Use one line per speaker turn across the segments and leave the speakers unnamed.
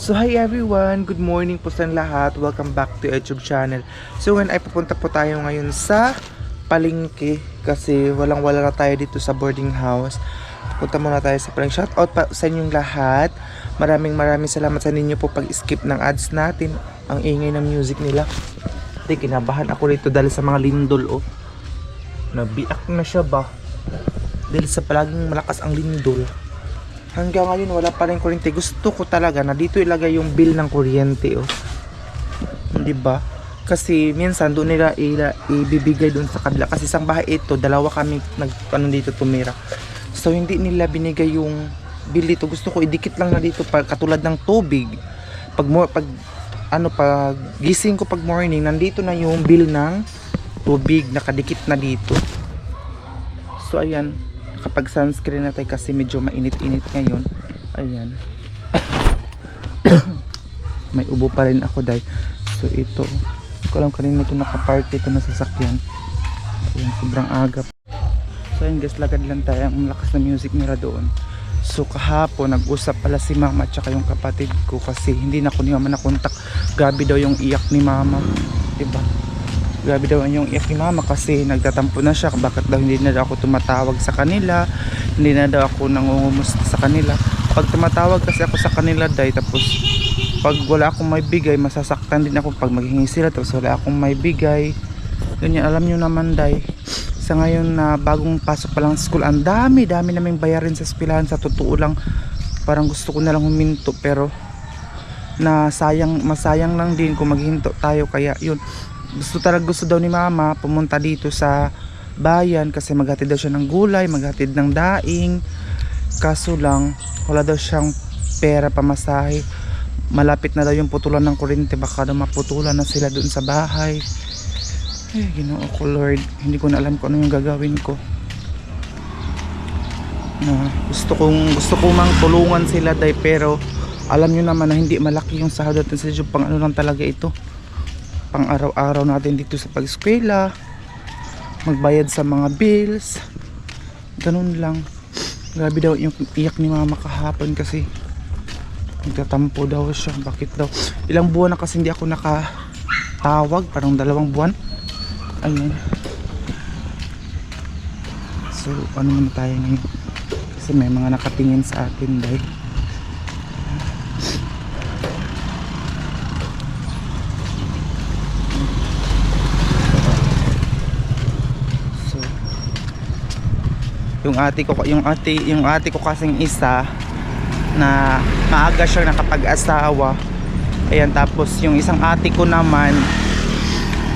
So hi everyone, good morning po sa lahat. Welcome back to YouTube channel. So ngayon ay pupunta po tayo ngayon sa palengke kasi walang-wala na tayo dito sa boarding house. Punta muna tayo sa palengke. Shout out pa sa inyong lahat. Maraming salamat sa ninyo po pag-skip ng ads natin. Ang ingay ng music nila. Hindi, kinabahan ako rito dahil sa mga lindol oh. Nabiak na siya ba? Dahil sa palaging malakas ang lindol. Hanggang ngayon wala pa rin kuryente. Gusto ko talaga na dito ilagay yung bill ng kuryente oh. 'Di ba? Kasi minsan doon nila ibibigay doon sa kabila kasi isang bahay ito, dalawa kami dito tumira. So hindi nila binigay yung bill dito. Gusto ko idikit lang na dito katulad ng tubig. Pag gising ko pag morning, nandito na yung bill ng tubig nakadikit na dito. So ayan, kapag sunscreen natin kasi medyo mainit-init ngayon. Ayan. May ubo pa rin ako dahil. So ito, ko lang kanina ito nakapark ito na sasakyan. Ayan, sobrang aga. So ayan guys, lagad lang tayo. Ang lakas na music nila doon. So kahapon nag-usap pala si mama at saka yung kapatid ko kasi hindi na ako ni mama nakontak. Grabe daw yung iyak ni mama, diba? Grabe daw yung iyak ni mama kasi nagtatampo na siya. Bakit daw hindi na daw ako tumatawag sa kanila, hindi na daw ako nangungumusta sa kanila. Pag tumatawag kasi ako sa kanila dahil, tapos pag wala akong may bigay, masasaktan din ako pag maghingi sila tapos wala akong may bigay. Ganyan, alam nyo naman dahil sa ngayon na bagong pasok pa lang sa school, ang dami naming bayarin sa eskwelahan. Sa totoo lang parang gusto ko na lang huminto, pero masayang lang din kung maghinto tayo. Kaya yun, gusto daw ni mama pumunta dito sa bayan kasi maghatid daw siya ng gulay, maghatid ng daing. Kaso lang wala daw siyang pera pamasahe. Malapit na daw yung putulan ng kuryente, baka daw maputulan na sila dun sa bahay. Ay Ginoo ko Lord, hindi ko na alam kung ano yung gagawin ko. Gusto ko mang tulungan sila dahil, pero alam nyo naman na hindi malaki yung sahod natin sa job. Pang ano lang talaga ito, pang araw-araw natin dito sa pag-eskwela, magbayad sa mga bills, ganun lang. Grabe daw yung iyak ni mama kahapon kasi nagtatampo daw siya. Bakit daw? Ilang buwan na kasi hindi ako nakatawag, parang 2 buwan. Ayun. So ano muna tayo ngayon kasi may mga nakatingin sa atin dahil. Yung ate ko kasing isa na maaga siya nakapag-asawa. Ayan, tapos yung isang ate ko naman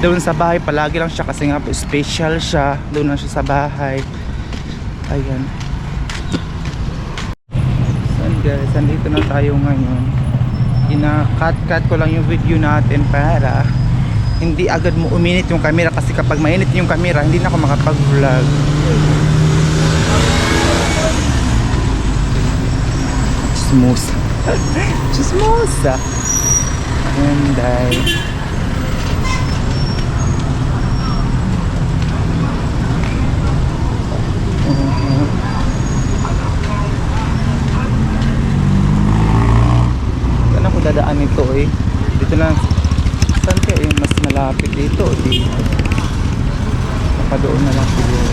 doon sa bahay palagi lang siya kasi nga po special siya. Doon lang siya sa bahay. Ayan. So guys, andito na tayo ngayon. Ina-cut ko lang yung video natin para hindi agad mo uminit yung camera kasi kapag mainit yung camera hindi na ako makapag-vlog. Chismosa. Chismosa. And saan ako dadaan ito eh? Dito lang. Saan kaya yung mas malapit dito? Dito. Baka doon na lang siguro.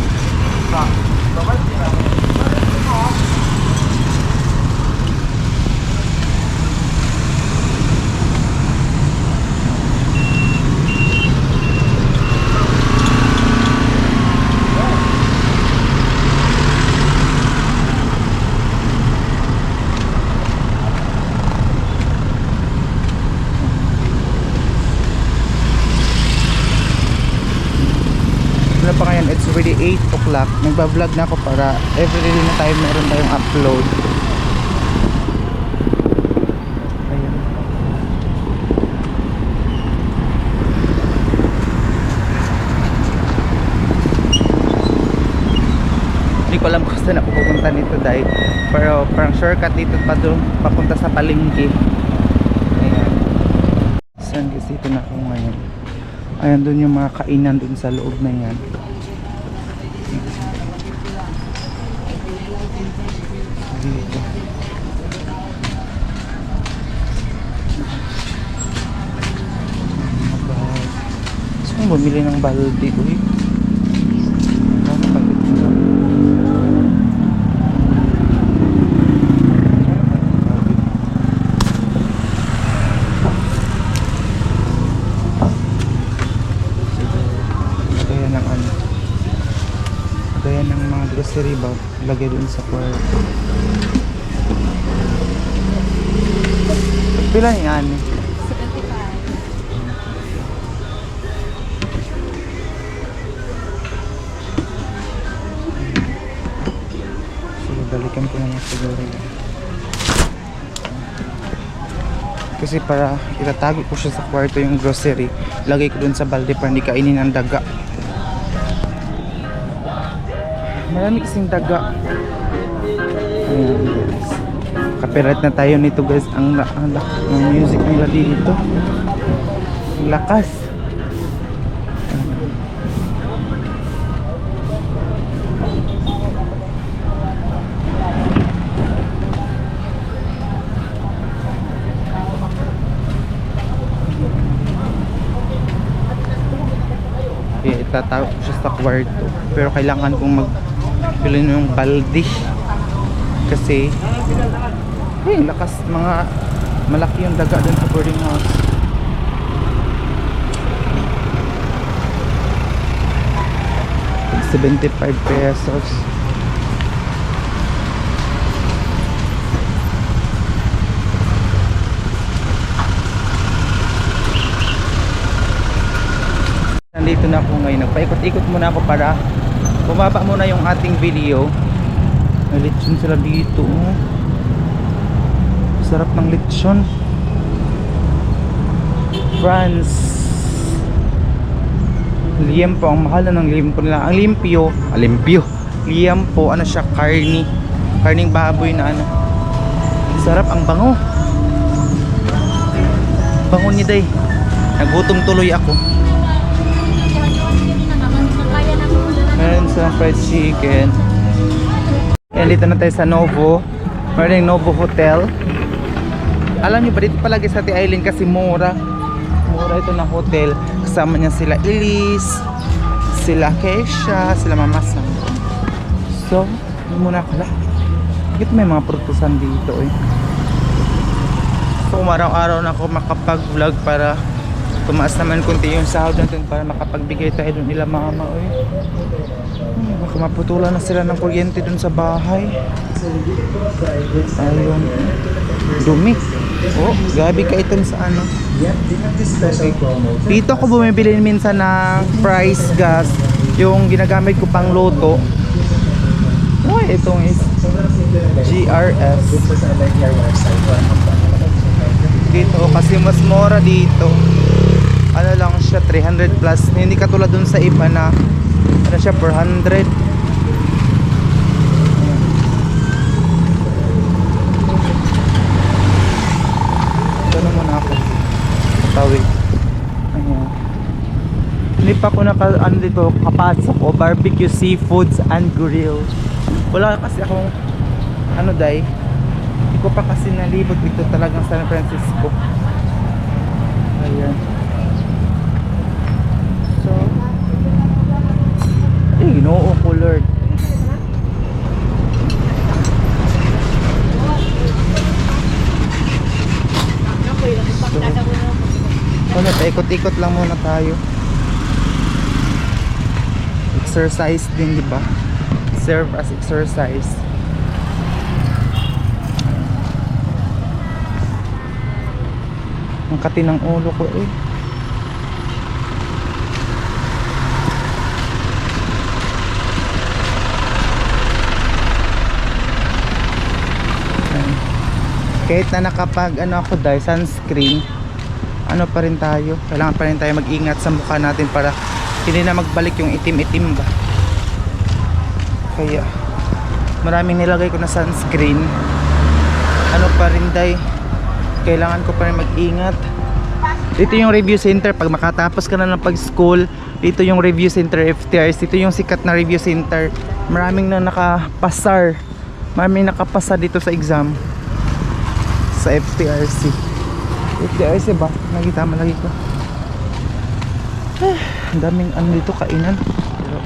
Pa ngayon, it's already 8 o'clock. Nagba-vlog na ako para every day na tayo meron tayong upload. Ayan. Hindi ko alam kung saan ako pupunta nito dahil, pero parang shortcut dito pa doon papunta sa palengke. Ayan. Saan kasi dito na ako ngayon. Ayan, doon yung mga kainan doon sa loob na yan. Dito. bumili ng balde. Uy. Lagayan ng ano. Lagayan ng mga grocery bag. Lagay dun sa kwarto. Pila yan?
75.
So, balikan ko na lang siguro yan. Kasi para itatago ko siya sa kwarto yung grocery, lagay ko dun sa balde para hindi kainin ng daga. Marami kasing daga. Ayan guys. Copyright na tayo nito guys. Ang music nila dito. Ang lakas. Kaya itatawag ko siya sa kwarto. Pero kailangan kong magbili ng balde. Kasi lakas, mga malaki yung daga dun sa boarding house. ₱75. Nandito na ako ngayon. Nagpaikot-ikot muna ako para bumaba muna yung ating video. May lechon sila dito. Sarap ng lechon. France. Liempo. Ang mahal na ng liempo nila. Ang limpyo. Liempo. Ano siya? Karning baboy na ano. Sarap. Ang bango. Bango niya day. Nagutom tuloy ako. Meron sa fried chicken. Yan, dito na tayo sa Novo. Meron yung Novo Hotel. Alam niyo ba dito palagi sa Tea Island kasi mura ito na hotel. Kasama niya sila Elise, sila Keisha, sila Mama Sam. So, yun muna pala. Bakit may mga prutusan dito eh. So, araw-araw na ako makapag-vlog para tumaas naman kunti yung sahod natin para makapagbigay tayo dun nila mama eh. Baka maputulan na sila ng kuryente dun sa bahay. Ayun. Dumi. Oh, gabi ka item sa ano. Dito ako bumibili minsan ng price gas. Yung ginagamit ko pang loto. Oh, itong is GRS. Dito kasi mas mura dito. Ano lang siya, 300 plus. Hindi katulad dun sa iba na ano siya, 400. Ano muna ako. Tawid. Ayan. Hindi pa ako ano dito, kapasok o barbecue, seafoods and grill. Wala kasi akong ano day. Hindi ko pa kasi nalibot dito talagang San Francisco. Ayan. So, Ginoo ko Lord. So, ikot-ikot lang muna tayo. Exercise din, di ba? Serve as exercise. Ang kati ng ulo ko eh. Kahit na nakapag ano ako dahil sunscreen, ano pa rin tayo, kailangan pa rin tayo mag-ingat sa mukha natin para hindi na magbalik yung itim-itim ba. Kaya maraming nilagay ko na sunscreen. Ano pa rin dahil kailangan ko pa rin mag-ingat. Dito yung review center pag makatapos ka na ng pag-school. Dito yung review center FTRs. Dito yung sikat na review center. Maraming na nakapasar. Maraming nakapasa dito sa exam. Sa FTRC ba? Nakita mo lagi ko. Ang daming ano dito, kainan. Pero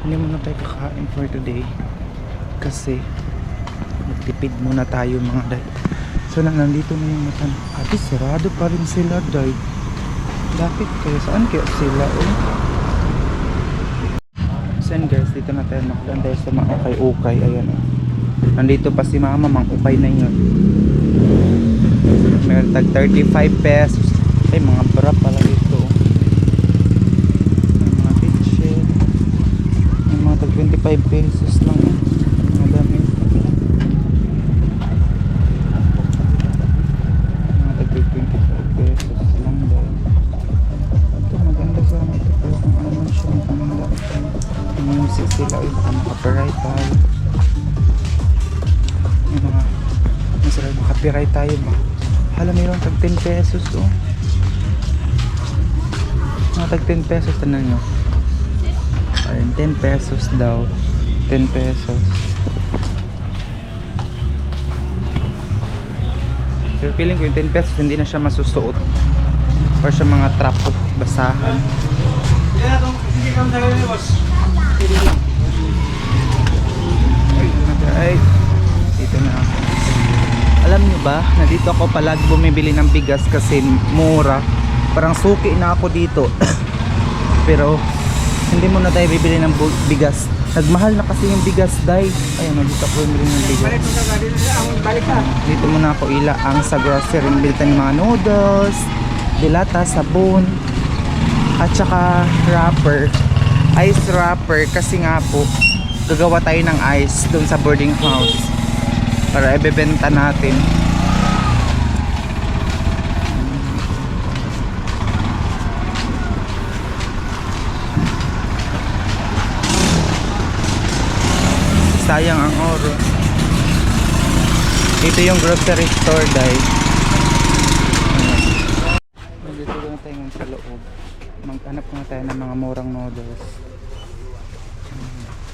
hindi muna tayo kakain for today. Kasi magtipid muna tayo mga day. So nandito na yung matan. Ate, sarado pa rin sila day. Lapit kayo. Saan kaya sila? So yun guys, dito na tayo maklan dahil sa mga ukay-ukay. Ayan o. Nandito pa si mama, mang ukay na yun. Meron tag 35 pesos. Ay, mga bra pala ito. May mga kitchen. May mga tag 25 pesos lang. Mga dami. Mga tag 25 pesos lang daw. Ito, maganda sana ito. Pero kung ano man siya, maganda ito. May music sila. Ay, baka makapiright tayo. May mga masarap makapiright tayo ba? Hala, mayroon tag 10 pesos oh. Mga tag 10 pesos, tanan nyo. Ayun, 10 pesos daw. 10 pesos. Pero feeling ko yung 10 pesos hindi na siya masusuot. Or siya mga trapot, basahan. Ay, dito na ako. Alam nyo ba, na dito ako palagi bumibili ng bigas kasi mura. Parang suki na ako dito. Pero hindi mo na tayo bibili ng bigas. Nagmahal na kasi yung bigas, day. Ayun, dito ako bumili ng bigas. Dito muna ako ilaang sa grocery. Bili tayo ng mga noodles, dilata, sabon, at saka wrapper. Ice wrapper kasi nga po gagawa tayo ng ice doon sa boarding house para ibebenta natin. Sayang ang oro. Ito yung grocery store, guys. Dito na tayo ngayon sa loob. Maghanap na tayo ng mga murang noodles.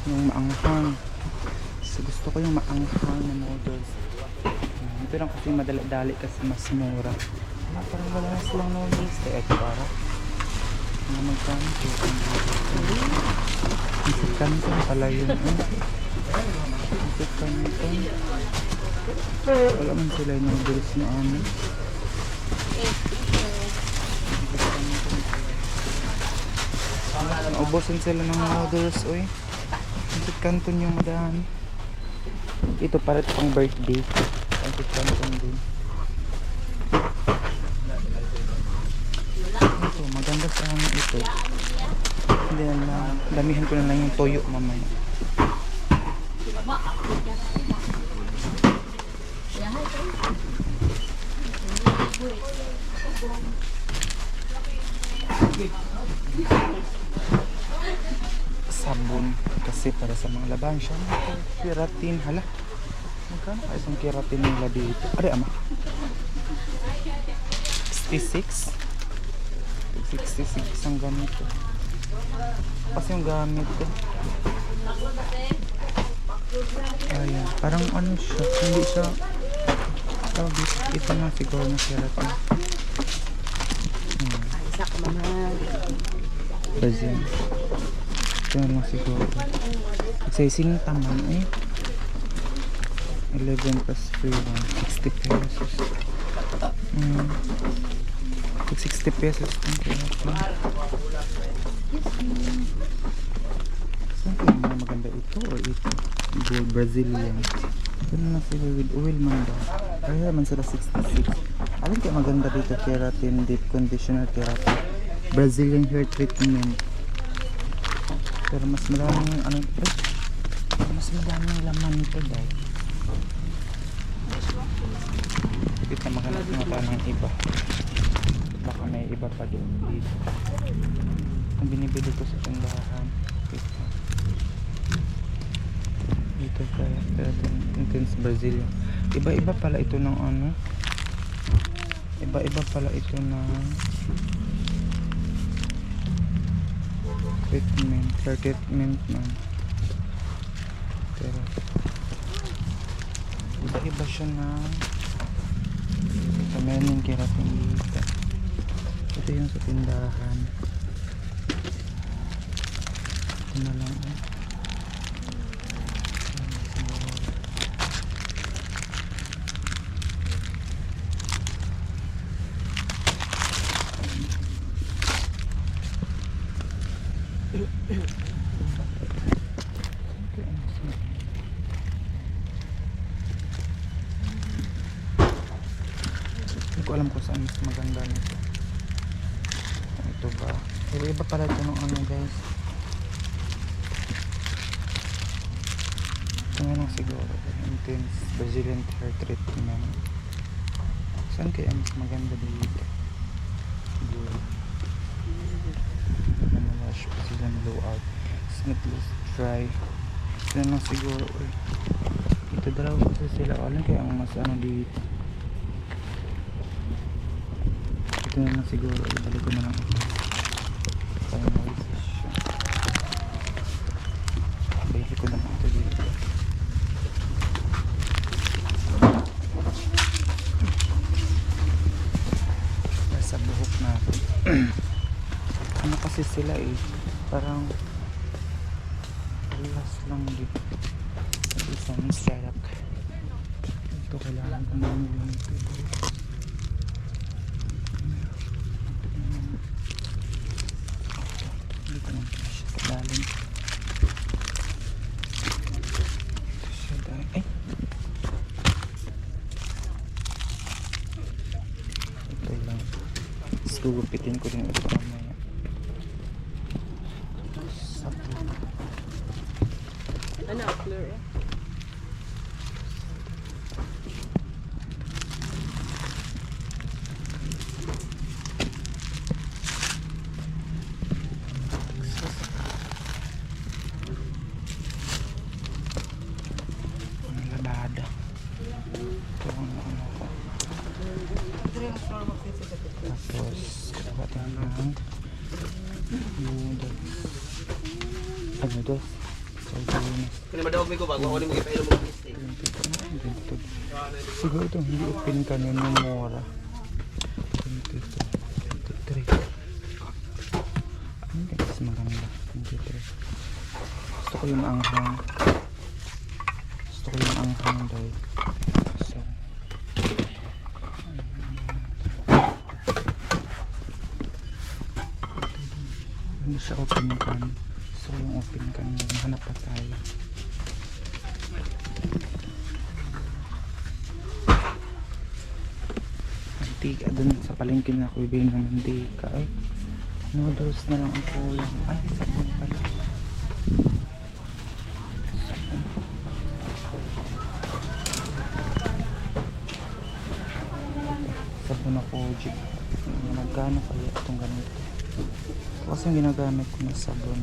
Yung maanghang. So, gusto ko yung maanghang na noodles. Ito lang kasi madali-dali kasi mas mura. Parang wala na silang noodles. Kaya ito para. Mga magkano. Isip kanto pala yun. Isip kanto. Wala man sila yung noodles na ano. Naubusan sila ng noodles, oy. Isip kanton yung madami. Ito para pang birthday. Isip kanton din. Ito, maganda sa amin ito. Hindi na, damihan ko na lang yung toyo mamaya. Sabon kasi para sa mga labansya. Keratin, hala. Magkano kayo isang keratin nila dito? Ari ama. 66. 66 ang ganito. Kasi yung gamit ko. Ayan, parang ano siya, hindi siya tawag dito, ito na siguro na keratin.
Isa ka mamahal.
Brazil. Ito na siguro. Kasi sintaman eh. 11 plus 3, 60 pesos. 60 pesos ang keratin. Saan kayo mga maganda ito o ito? Gold Brazilian. Ito na sila with oil man daw. Kaya naman sila 66. Alam kayo maganda dito, keratin, deep conditioner keratin. Brazilian hair treatment. Pero mas maraming ano ito. Mas maraming laman ito dahil. Kita maghanap nga tayo ng iba. Baka may iba pa din dito. Ang binibili ko sa tindahan. Dito kaya intense Brazil. Iba-iba pala ito ng ano. Iba-iba pala ito na treatment, hair treatment man. Pero iba-iba siya na ito, meron yung keratin dito. Ito yung sa tindahan. Ito na lang. Hindi ko alam kung saan mas maganda nito. Ito ba? Iba pala ito ng ano guys. Ito nga lang siguro. Intense Brazilian hair treatment. Saan kaya mas maganda dito? Siguro. Ano wash Brazilian blowout. Snitless dry. Ito lang siguro. Ito dalawa kasi sila. Alam kaya ang mas ano dito. Ito na lang siguro. Ibalik ko na lang ito. Finalization. Ibalik ko na lang ito dito. Nasa buhok natin. Ano kasi sila parang last lang dito. Sa isang setup. Ito kailangan kong mamili nito. Hindi ko naman siya sa lalim. Ito siya dahil. Ay! Ito lang. Tapos gugupitin ko din ito mamaya. Sabon.
Ano, clear?
Ang labada. Ito ang ano ko. Tapos, kapatin ng noodles. Ay, noodles. Sardinas.
Kung madawag mo ko bago ako ni mga ipainom mo mistake.
Siguro ito hindi open kanina mura. 22, 23. Ano guys, maganda. 23. Gusto ko yung anghang. Gusto ko yung anghang dahil. So, hindi siya open kan. Gusto ko yung open kan. Mahanap pa tayo. Mantika dun sa palengke na ako ibigay ng mantika. Ay, noodles na lang ang kulang. Ay, sabon pala. Sabon na Kojic. Magkano kaya itong ganito? Kasi yung ginagamit ko na sabon.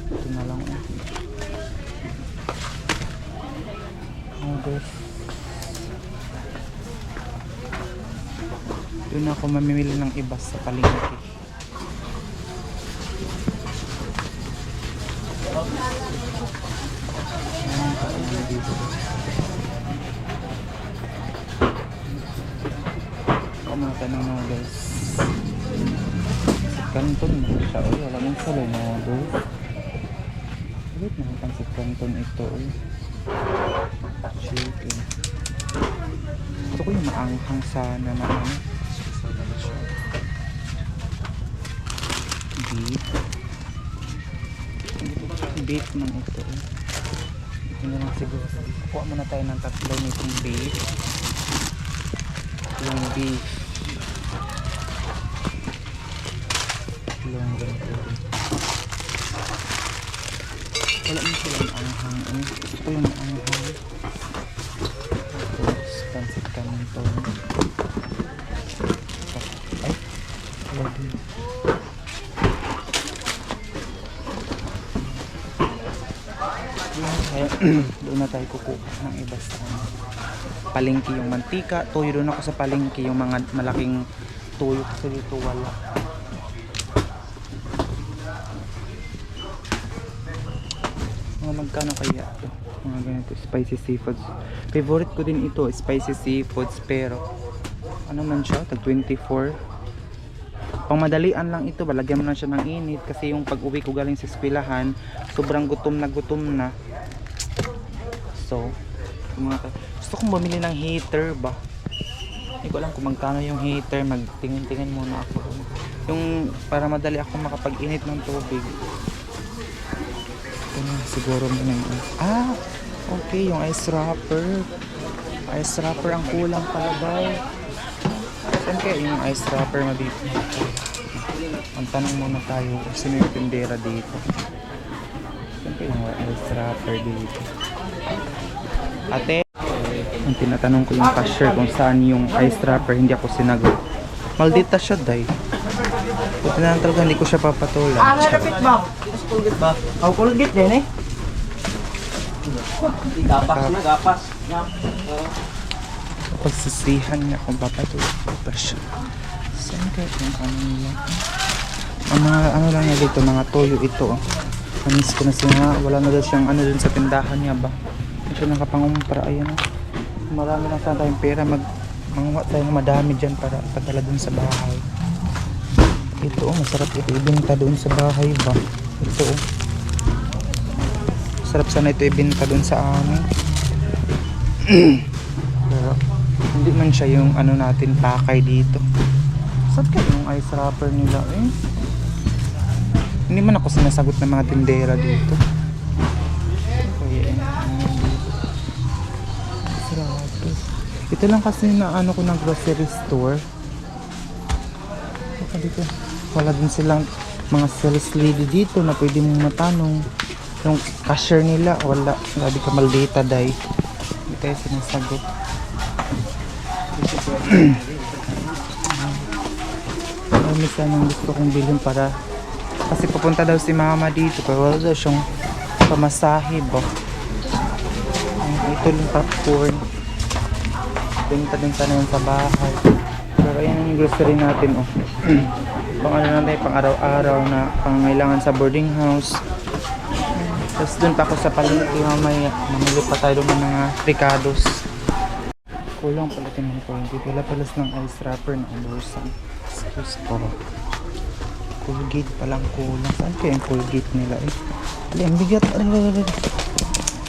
Ito na lang. Noodles. Doon ako mamimili ng iba sa palengke. Ayan pa rin dito. Kumata ng noodles. Kanton mo siya. Uy, wala mong salay noodles. Ulit na ang si kanton ito. Chicken. Gusto ko yung maanghang sana na ano. Beef. Beef man ito. Ito na lang siguro. Kuha muna tayo ng tatlo nitong beef. Yung beef. Yung ganito. Wala mo silang anghang. Gusto ko yung anghang. Tapos pancit canton. Ay, wala din. Kaya doon na tayo kukuha ng iba sa palengke yung mantika. Tuyo doon ako sa palengke yung mga malaking tuyo kasi dito wala. Mga magkano kaya ito? Mga ganito, spicy seafoods. Favorite ko din ito, spicy seafoods, pero ano man siya, tag 24. Pangmadalian lang ito, balagyan mo na siya ng init kasi yung pag-uwi ko galing sa eskwelahan, sobrang gutom na. So, gusto kong bumili ng heater ba? Hindi ko alam kung magkano yung heater, magtingin-tingin muna ako. Yung para madali ako makapag-init ng tubig. Ito na, siguro muna yung okay, yung ice wrapper. Ice wrapper ang kulang pala daw. Saan kaya yung ice wrapper mabibili? Ang tanong muna tayo kung sino yung tindera dito. Saan kaya yung ice wrapper dito? Ate, yung tinatanong ko yung cashier kung saan yung ice wrapper, hindi ako sinagot. Maldita siya, day. Buti na lang talaga hindi ko siya papatulan.
Napit ba? Kulgit ba? Kulgit din eh. Gapas.
Pagsisihan niya kung papatulan ko pa siya. Saan kaya yung ano niya? Ang mga ano lang niya dito, mga toyo ito. Namiss ko na siya, wala na daw siyang ano dun sa tindahan niya ba. Hindi siya nakapangumpara, ayan o. Marami lang sana tayong pera, manguha tayo ng madami dyan para padala dun sa bahay. Ito masarap ito ibenta doon sa bahay ba. Ito sarap sana ito ibenta doon sa amin. Pero hindi man siya yung ano natin pakay dito. Saan kaya yung ice wrapper nila eh? Hindi man ako sinasagot ng mga tindera dito. Kaya ice wrapper. Ito lang kasi na ano ko ng grocery store. Dito wala din silang mga sales lady dito na pwede mong matanong. Yung cashier nila wala, grabe ka maldita day. Hindi tayo sinasagot. Marami sanang gusto kong bilhin para kasi pupunta daw si mama dito pero wala daw siyang pamasahe ba. Ito yung popcorn, benta din sana yun sa bahay. Pero ayan yung grocery natin oh. Pang ano natin, pang araw-araw na pangangailangan sa boarding house. Tapos dun pa ako sa palengke mamaya, mamili pa tayo ng mga ricados. Kulang pala tinong ko, hindi pala palas ng ice wrapper na ubusan. Excuse po. Colgate palang kulang. Saan kaya yung Colgate nila eh? Ang bigat. Saan kaya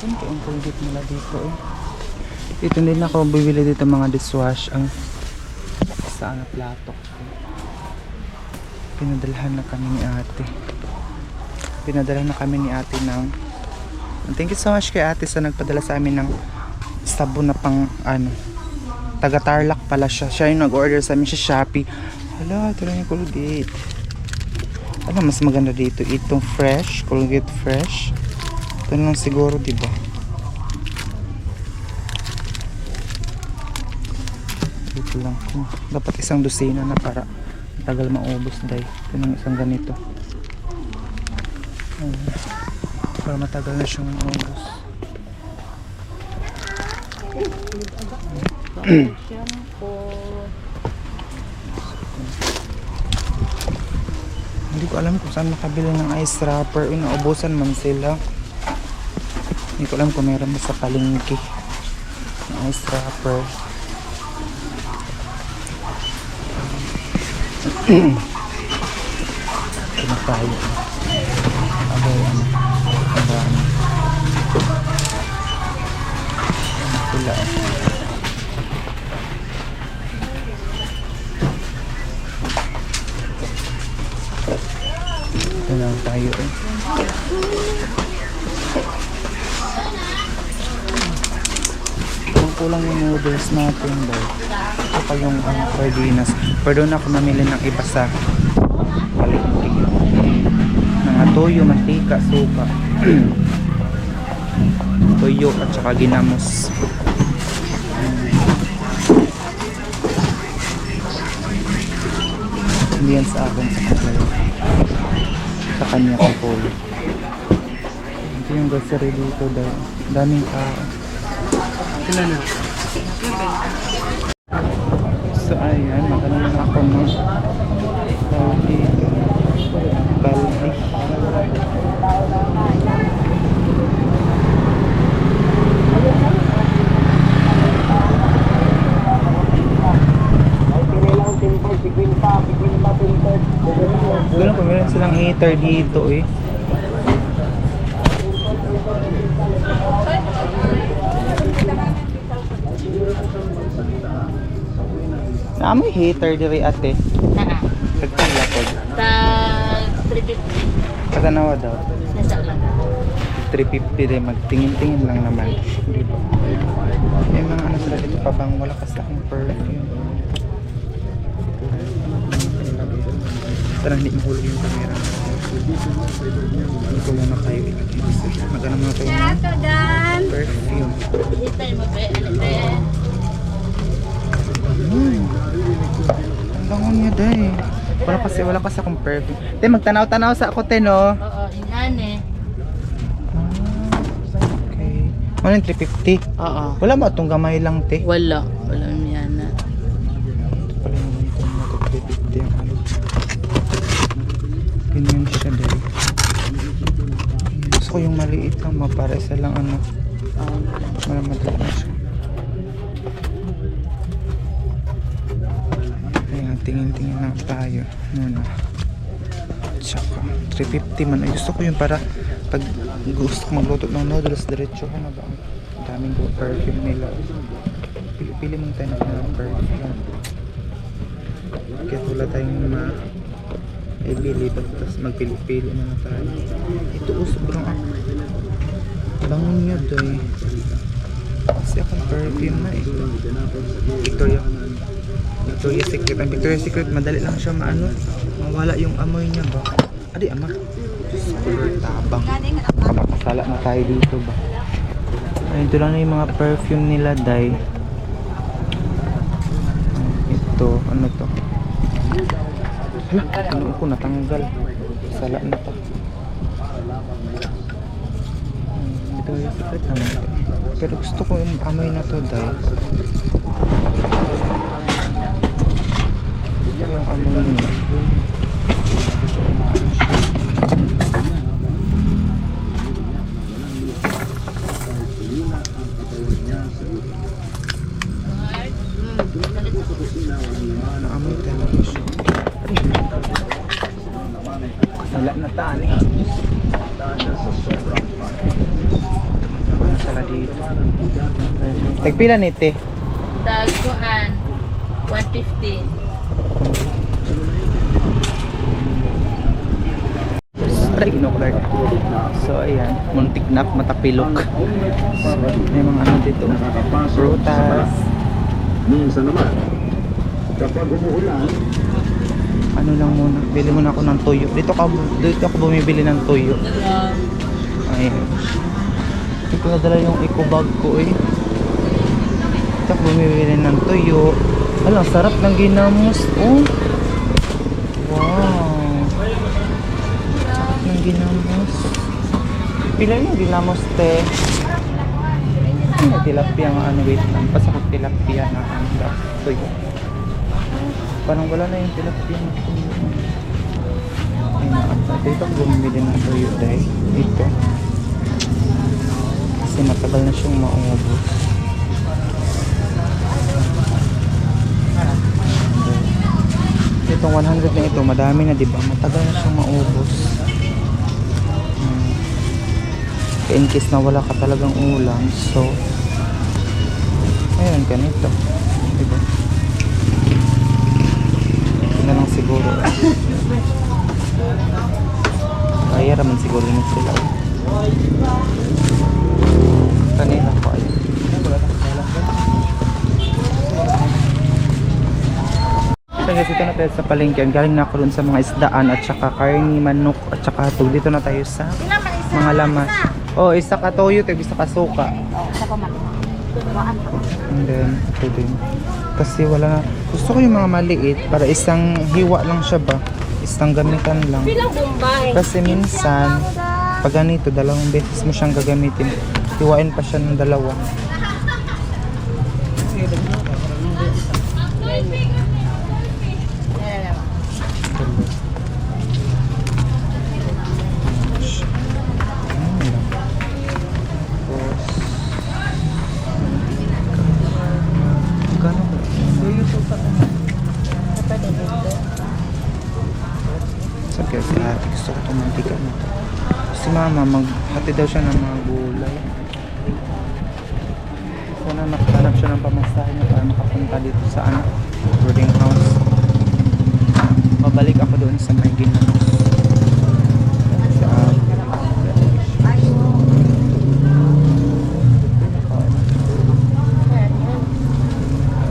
yung Colgate nila dito eh? Dito din ako bibili dito mga dishwash ang saan na plato. Pinadalhan na kami ni ate ng thank you so much kay ate sa nagpadala sa amin ng sabon na pang ano, taga Tarlac pala siya yung nag-order sa amin sa Shopee. Hala, ito lang yung Colgate. Ano mas maganda dito, itong fresh, Colgate fresh. Ito lang siguro, diba? Ito lang, dapat isang dosina na para tagal maubos day. Ito ng isang ganito para matagal na siyang maubos. Hindi ko alam kung saan makabili ng ice wrapper. Naubusan man sila. Hindi ko alam kung meron ba sa palengke ng ice wrapper. Ito na tayo. Abay, ano sila ito lang tayo kulang yung noodles natin daw. Ito pa yung sardinas. Pero doon ako mamili ng iba sa palengke. Mga toyo, mantika, suka. Toyo at saka ginamos. Hindi yan sa akin sa kanya ko po. Ito yung grocery dito daw. Daming tao. So ayan, maganda na ako ng baldi.
Pili lang 10 50, 50, 50.
heater dito eh. Naamoy heater diri ate.
Naa.
Kagpila po.
Ta 350.
Katanawa daw.
Nasa lang.
350 din. Magtingin-tingin lang naman. Diba? May mga ano sila dito pa bang wala kasi akong perfume. Parang hindi mahulog yung camera. Dito muna kayo. Magana muna tayo ng perfume.
Hitay mo ba? Ano ba?
Ang bango niya day. Wala kasi akong perfume. Te, magtanaw-tanaw sa ako te no.
Oo, inane.
Okay. Ano yung 350?
Oo.
Wala mo itong gamay lang te.
Wala. Wala yan na.
Ito pala yung itong mga 350 ang ano. Ganyan siya day. Gusto ko yung maliit lang mo para isa lang ano. Madali na siya. Ayan, tingin-tingin lang tayo muna. Tsaka 350 man. Ay, gusto ko yung para pag gusto ko magluto ng noodles diretso ka na ba? Ang daming perfume nila. Pili-pili mong tayo ng perfume. Kaya wala tayong maibili tapos magpili-pili na tayo. Ito sobrang bangon niya doy. Kasi akong perfume na eh. Victoria's Secret. Ang Victoria's Secret, madali lang siya maano. Mawala yung amoy niya ba? Adi, ama. Diyos ko, Lord, tabang. Kapapasala na tayo dito ba? Ay, ito lang na yung mga perfume nila, Day. Ito, ano to? Hala, ano ko natanggal. Sala na to. Victoria's Secret naman ito. Pero gusto ko yung amoy na to, Day. Yung amoy niya. Naamoy talaga siya. Wala na taan eh. Wala sala dito. Tagpila ni te?
Taguan. 150.
Aray, ginoklar. So, ayan. Muntik na matapilok. So, may mga ano dito. Prutas.
Minsan naman, kapag umuulan,
Ano lang muna. Bili muna ako ng tuyo. Dito ako bumibili ng tuyo. Ayan. Hindi ko nadala yung eco bag ko eh. Dito ako bumibili ng tuyo. Alam, sarap ng ginamos. Oh. Wow. Sarap ng ginamos. Pila yung ginamos, te? Ano tilapia nga ano, wait lang. Pasakot tilapia na handa. Tuyo. Parang wala na yung tilapia na tuyo. Ay, naabot. Dito ako bumibili ng tuyo dahil dito. Kasi matagal na siyang maubos. Itong 100 na ito, madami na diba? Matagal na siyang maubos. In case na wala ka talagang ulam, so ayun, ganito. Diba? Ito na lang siguro. Kaya naman siguro nyo sila. Kanina po ayun. So guys, ito na tayo sa palengke. Galing na ako dun sa mga isdaan at saka karni, manok at saka hatog. Dito na tayo sa mga lamas. Oh, isa ka toyo, isa ka suka. And then, ito din. Kasi wala na. Gusto ko yung mga maliit para isang hiwa lang siya ba? Isang gamitan lang. Kasi minsan, pag ganito, dalawang beses mo siyang gagamitin. Hiwain pa siya ng dalawa. So kaya si ate gusto ko itong mantika na to. Si mama maghati daw siya ng mga gulay. Sana nakahanap siya ng pamasahe niya para makapunta dito sa boarding house. Pabalik ako doon sa may ginamos. Sa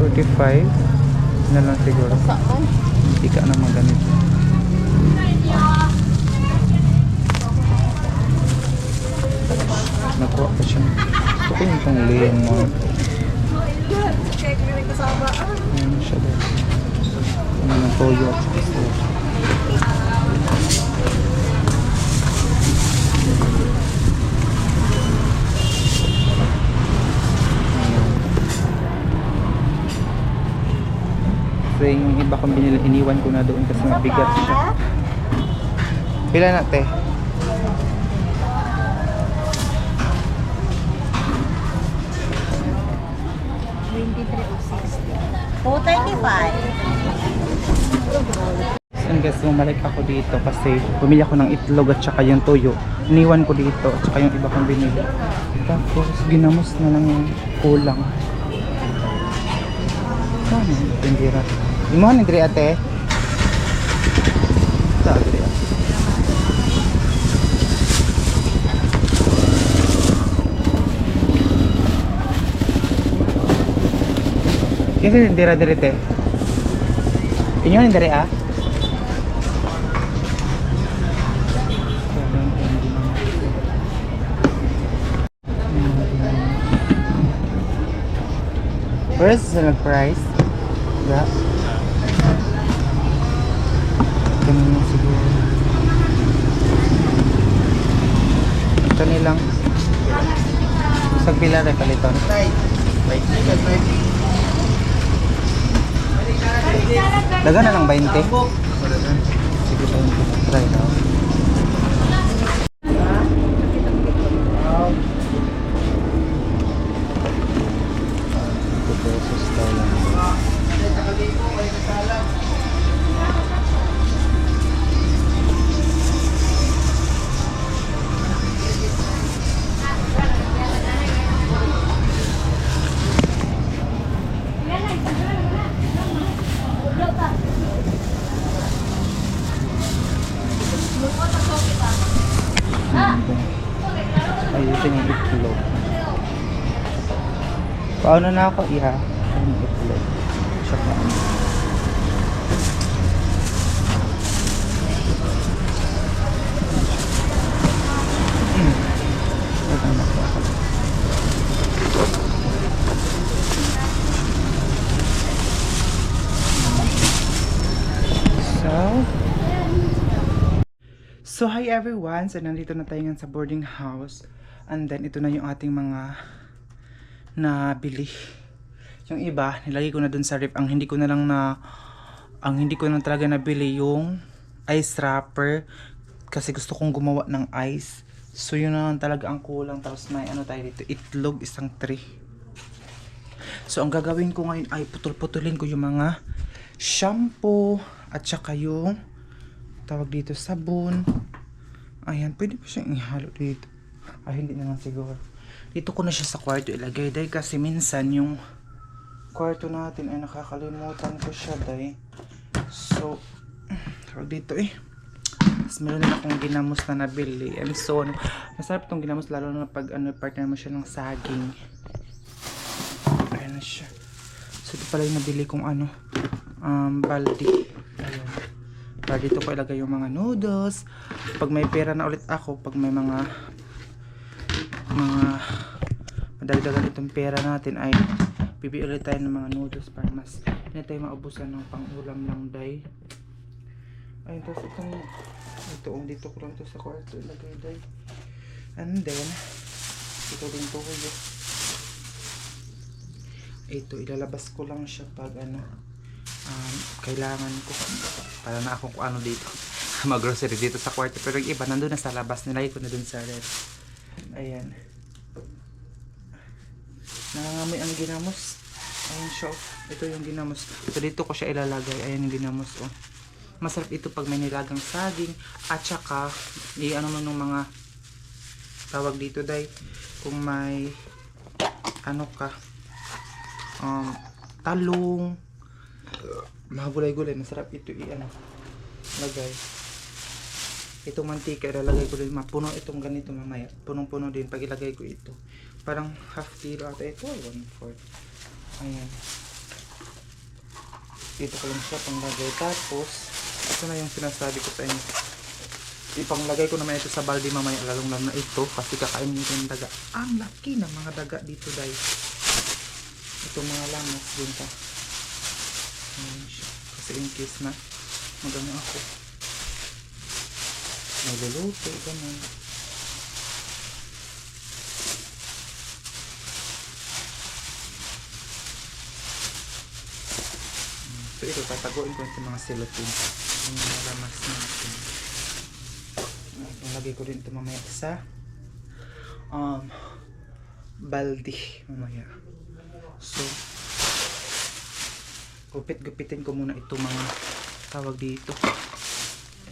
45 na lang siguro. Hindi ka na maganito. Nakuha pa siya. Gusto ko yung itong lemon. Ayan siya doon. Ano ng toyo at gusto. So yung iba kong binili, iniwan ko na doon kasi mabigat siya. Pila na te? And guys, bumalik ako dito kasi bumili ako ng itlog at saka yung tuyo. Iniwan ko dito at saka yung iba kong binili. Tapos ginamos na lang yung kulang. Saan yung tindira? Imuhan ni Dre ate? Saan Dre ate? Kasi tindira Dre te? Inyo ni Dre ah? Where's the price? Yeah. Ganun na siguro. Ito nilang. Isang pila rin paliton. Daga na lang 20. Sige 20. Try daw. Ayusin yung itlog. Paano na ako iha? Yung itlog. Tsaka So hi everyone! So nandito na tayo ngayon sa boarding house. And then ito na yung ating mga nabili. Yung iba, nilagay ko na dun sa ref. Ang hindi ko na talaga nabili yung ice wrapper. Kasi gusto kong gumawa ng ice. So yun na lang talaga ang kulang. Tapos may ano tayo dito, itlog, isang tray. So ang gagawin ko ngayon ay putol-putulin ko yung mga shampoo at saka yung tawag dito sabon. Ayan, pwede pa siyang ihalo dito. Ay, hindi naman siguro. Dito ko na siya sa kwarto ilagay dahil kasi minsan yung kwarto natin ay nakakalimutan ko siya dahil. So, tawag dito Mas meron din akong ginamos na nabili. And so, masarap itong ginamos lalo na pag partner mo siya ng saging. Ayan na siya. So, ito pala yung nabili kong baldi. Ayan. Para dito ko ilagay yung mga noodles. Pag may pera na ulit ako, pag may mga madagdagan itong pera natin ay bibili ulit tayo ng mga noodles para mas hindi tayo maubusan ng pang-ulam lang day. Ayun, tapos dito ko lang ito sa kwarto ilagay day. And then ito din to ito ilalabas ko lang siya pag kailangan ko para na akong kung ano dito mag-grocery dito sa kwarto, pero yung iba nandun na sa labas, nilagay ko na dun sa ref. Ayan, nangangamoy ang ginamos. Ayan siya, ito yung ginamos. So dito ko siya ilalagay. Ayan yung ginamos Masarap ito pag may nilagang saging at saka ano mo nung mga tawag dito day kung may ano ka talong, mga gulay-gulay, masarap ito lagay. Itong mantika ilalagay ko din, mapuno itong ganito mamaya, punong-puno din pag ilagay ko ito, parang half kilo ata ito, 1/4. Ayan, dito ko lang siya panglagay. Tapos ito na yung sinasabi ko sa inyo, ipanglagay ko naman ito sa balde mamaya, lalong lang na ito kasi kakainin ito ng daga. Ang laki ng mga daga dito guys, itong mga lamas din pa. Ayan siya, kasi in case na magano ako nagluluto, ganun. So ito, tataguin ko ito mga cellophane, yung mga lamas natin. Lagay ko rin ito mamaya sa balde mamaya. So gupit-gupitin ko muna itong mga tawag dito,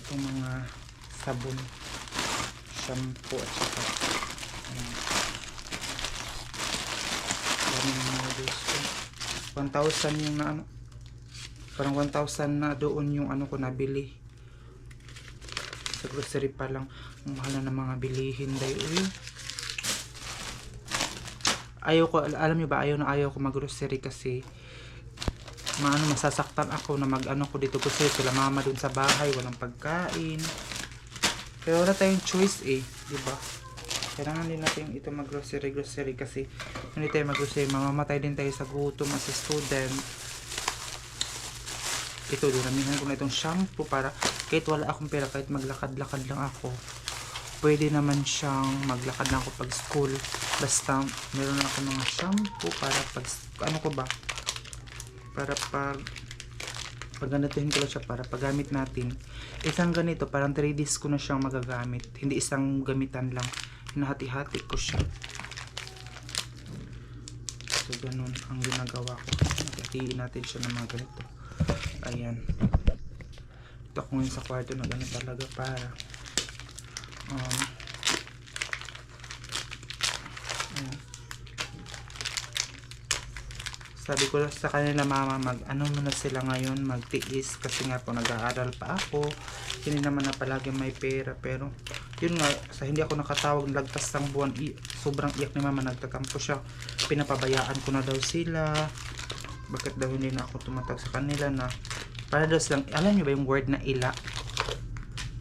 itong mga sabon, shampoo at saka daming noodles ko. 1,000 yung na ano, parang 1,000 na doon yung ano ko nabili sa grocery pa lang. Ang mahal na ng mga bilihin day. Uy, ayaw ko, alam nyo ba, ayaw ko mag grocery kasi masasaktan ako na mag-ano ko dito kasi sila mama dun sa bahay, walang pagkain. Pero wala tayong choice di ba? Kailangan din natin ito mag-grocery kasi hindi tayo mag-grocery, mamamatay din tayo sa gutom as a student. Ito, dinamihan ko na itong shampoo para kahit wala akong pera, kahit maglakad-lakad lang ako, pwede naman siyang maglakad na ako pag school. Basta meron na ako mga shampoo para pag, ano ko ba? Para pagganituhin ko lang siya para paggamit natin. Isang ganito, parang 3 days ko na siyang magagamit. Hindi isang gamitan lang. Hinahati-hati ko siya. So, ganun ang ginagawa ko. Hatiin natin siya ng mga ganito. Ayan. Ito ako ngayon sa kwarto na ganito talaga para sabi ko sa kanila mama, ano muna sila ngayon, magtiis kasi nga po nag-aaral pa ako, hindi naman na palagi may pera. Pero yun nga, sa hindi ako nakatawag lagpas ng buwan, sobrang iyak ni mama, nagtatampo siya, pinapabayaan ko na daw sila, bakit daw hindi na ako tumatawag sa kanila, na para daw silang, alam nyo ba yung word na ila,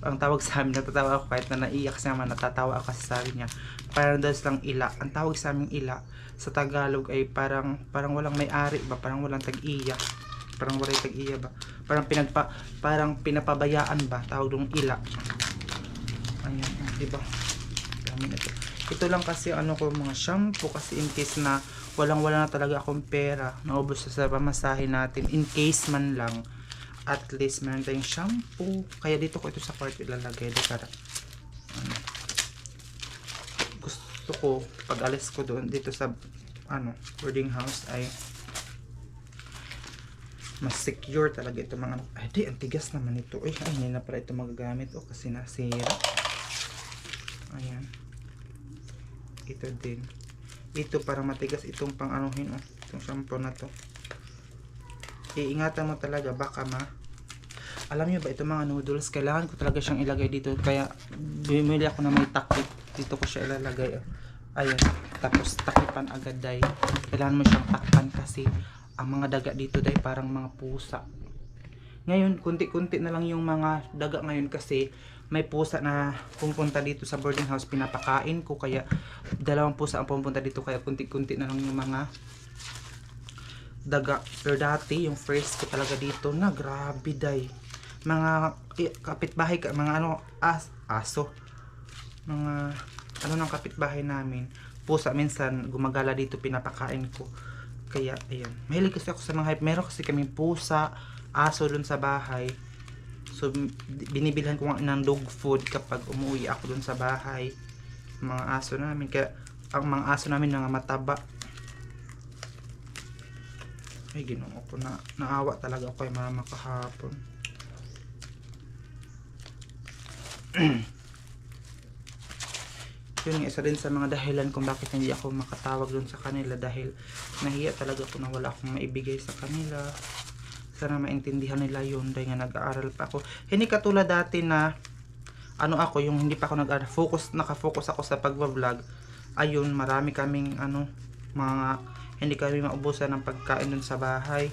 ang tawag sa amin, natatawa ako kahit na naiyak siya naman, natatawa ako kasi sabi niya, parang daw silang ila. Ang tawag sa aming ila sa Tagalog ay parang walang may-ari ba, parang walang tag-iya, parang walang tag-iya ba, parang pinapabayaan ba, tawag dong ila. Ayan, diba? Ito lang kasi ano ko, mga shampoo, kasi in case na wala na talaga akong pera, naubos sa pamasahe natin, in case man lang, at least meron tayong shampoo. Kaya dito ko ito sa kwarto ilalagay para gusto ko pag alis ko doon dito sa boarding house ay mas secure talaga ito mga ay di, ang tigas naman ito. Ay hindi na pala ito magagamit kasi nasira. Ayan, ito din, ito para matigas itong pang anuhin itong shampoo na to. Iingatan mo talaga, baka alam nyo ba, itong mga noodles kailangan ko talaga siyang ilagay dito, kaya bumili ako na may takip, dito ko siya ilalagay. Ayan, tapos takipan agad day, kailangan mo siyang takpan kasi ang mga daga dito day parang mga pusa. Ngayon kunti-kunti na lang yung mga daga ngayon kasi may pusa na pupunta dito sa boarding house, pinapakain ko, kaya 2 pusa ang pupunta dito, kaya kunti-kunti na lang yung mga daga. Pero dati yung first ko talaga dito na grabe day, mga kapitbahay, mga aso, mga ng kapitbahay namin, pusa, minsan gumagala dito, pinapakain ko. Kaya ayan, mahilig kasi ako sa mga hype. Meron kasi kaming pusa, aso dun sa bahay, so binibilhan ko ng dog food kapag umuwi ako dun sa bahay, mga aso namin. Kaya ang mga aso namin mga mataba. Ay, ginoo ko, naawa talaga ako kay mama kahapon. Yun yung isa din sa mga dahilan kung bakit hindi ako makatawag doon sa kanila, dahil nahiya talaga ako na wala akong maibigay sa kanila. Sana maintindihan nila yun dahil nga nag-aaral pa ako. Hindi katulad dati na ano ako, yung hindi pa ako nag-aaral, nakafocus ako sa pagbablog. Ayun, marami kaming mga hindi kami maubusan ng pagkain dun sa bahay.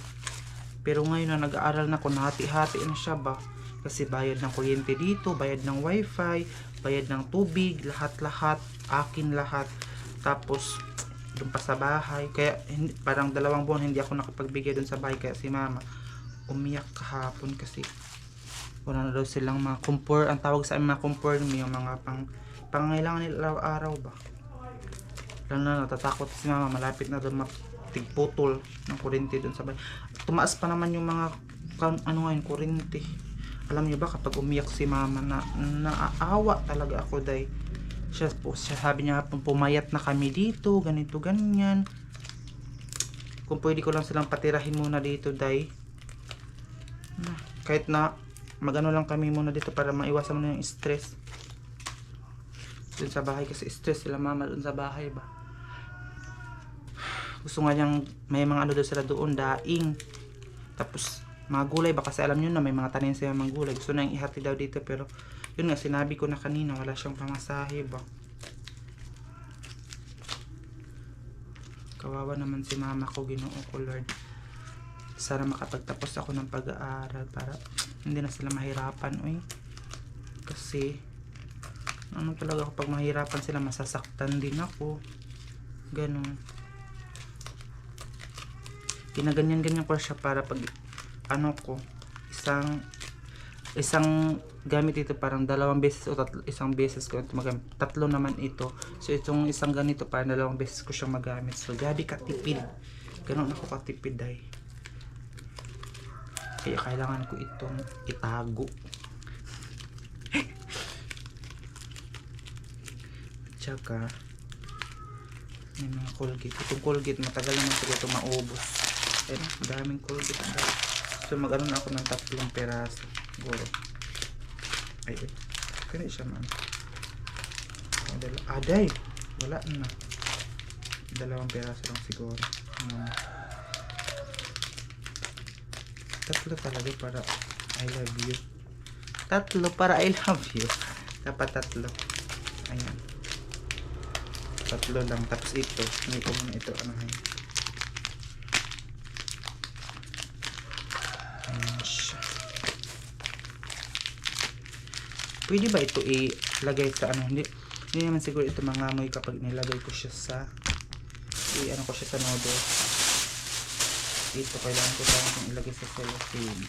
Pero ngayon na nag-aaral na ako, nahati-hati na siya ba, kasi bayad ng kuryente dito, bayad ng wifi, bayad ng tubig, lahat-lahat, akin lahat. Tapos dun pa sa bahay, kaya parang 2 buwan hindi ako nakapagbigay dun sa bahay, kaya si mama umiyak kahapon kasi wala na daw silang mga kumpor. Ang tawag sa amin mga kumpor, yung mga pangangailangan nila araw-araw ba. Lang na natatakot si mama, malapit na doon tigputol ng kuryente doon sa bahay. Tumaas pa naman yung mga ngayon kuryente. Alam niyo ba, kapag umiyak si mama, naaawa talaga ako dahil siya sabi niya pumayat na kami dito, ganito ganyan. Kung pwede ko lang silang patirahin muna dito dahil kahit na magano lang kami muna dito para maiwasan mo na yung stress dun sa bahay, kasi stress sila mama dun sa bahay ba. Gusto nga niyang may mga daw sila doon, daing, tapos mga gulay ba, kasi alam nyo na may mga tanim sila mga gulay. Gusto na yung ihati daw dito, pero yun nga, sinabi ko na kanina wala siyang pamasahe ba. Kawawa naman si mama ko, Ginoo ko Lord. Sana makapagtapos ako ng pag-aaral para hindi na sila mahirapan, kasi talaga, kapag mahirapan sila masasaktan din ako, ganun. Ginaganyan-ganyan ko siya para pag isang gamit ito parang 2 beses o isang beses ko ito magamit. 3 naman ito. So itong isang ganito parang 2 beses ko siyang magamit. So gabi katipid. Ganun ako katipid ay. Kaya kailangan ko itong itago. Tsaka may mga Colgate. Itong Colgate matagal naman siguro ito maubos. Daming Colgate. So mag-ano na ako ng 3 peraso siguro. Ay kaya siya man. Aday wala na. 2 peraso lang siguro. 3 talaga para I love you. 3 para I love you. Dapat 3. Ayan. 3 lang. Tapos ito, hindi ko muna ito anuhin. Ayan siya. Pwede ba ito ilagay sa hindi naman siguro ito mangamoy kapag nilagay ko siya sa ko siya sa noodles. Ito kailangan ko parang kung ilagay sa cellophane.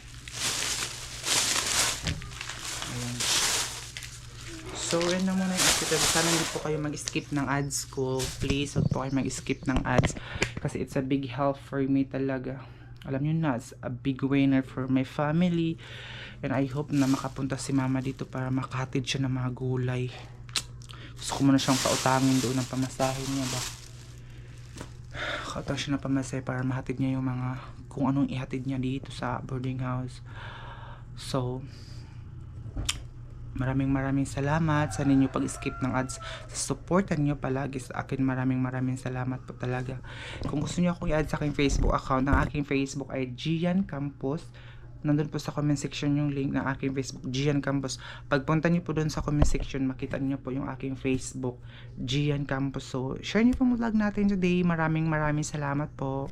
Ayan. So yun na muna yung episode. Sana hindi po kayo mag-skip ng ads ko. Please, huwag po kayo mag-skip ng ads. Kasi it's a big help for me talaga. Alam nyo na, it's a big winner for my family. And I hope na makapunta si mama dito para makahatid siya ng mga gulay. Gusto ko muna siyang pautangin doon ng pamasahe niya ba. Kautang siya ng pamasahe para mahatid niya yung mga kung anong ihatid niya dito sa boarding house. So maraming salamat sa ninyo pag-skip ng ads. Supportan nyo palagi sa akin. Maraming salamat po talaga. Kung gusto niyo akong i-add sa aking Facebook account, ang aking Facebook ay Gian Campos. Nandun po sa comment section yung link ng aking Facebook, Gian Campos. Pagpunta niyo po doon sa comment section, makita niyo po yung aking Facebook, Gian Campos. So share niyo po yung vlog natin today. Maraming salamat po.